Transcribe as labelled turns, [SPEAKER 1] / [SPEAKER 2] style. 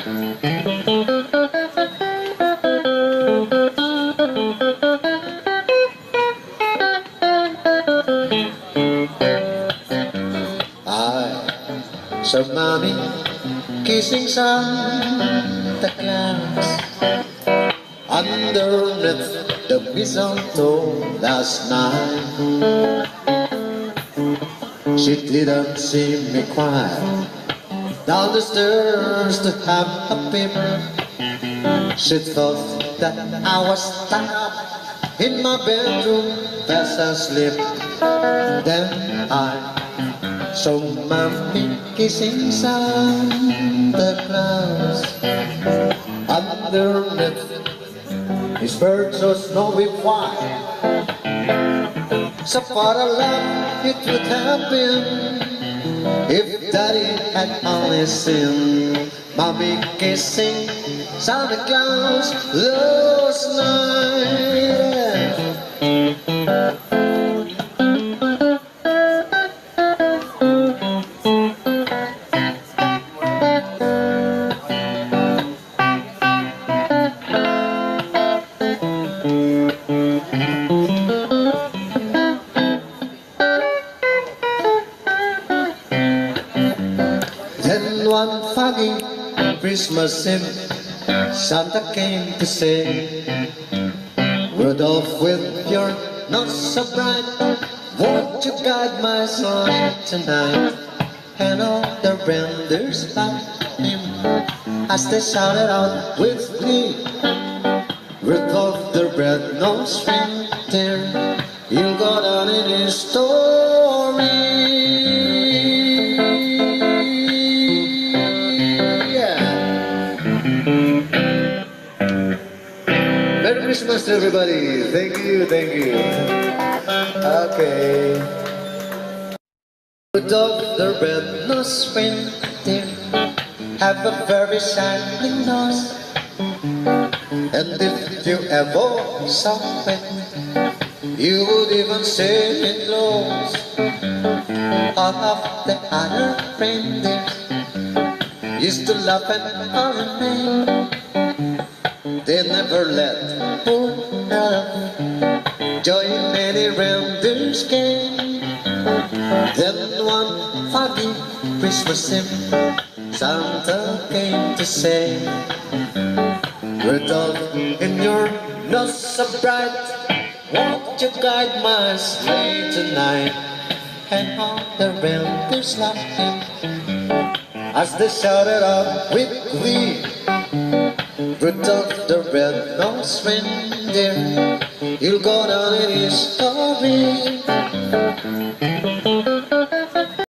[SPEAKER 1] I saw mommy kissing Santa Claus underneath the mistletoe last night. She didn't see me cry down the stairs to have a peep. She thought that I was stuck in my bedroom fast asleep. Then I saw mommy kissing Santa Claus underneath his bird so snowy white. So far love it would have been if Daddy had only seen mommy kissing Santa Claus last night. Then one foggy Christmas Eve, Santa came to say, Rudolph, with your nose so bright, won't you guide my sleigh tonight? And all the reindeers laughed him as they shouted out with glee, Rudolph the red-nosed reindeer, you'll go down in history. Merry Christmas to everybody. Thank you, thank you. Okay. Rudolph the red-nosed reindeer have a very shining nose, and if you ever saw it, you would even say it glows. All of the other reindeers used to laugh and remain. They never let poor Rudolph join any reindeer's game. Then one foggy Christmas Eve, Santa came to say, Rudolph, in your nose so bright, won't you guide my sleigh tonight? And all the reindeers laughed him as they shouted out with glee, Rudolph the red-nosed reindeer, you'll go down in history.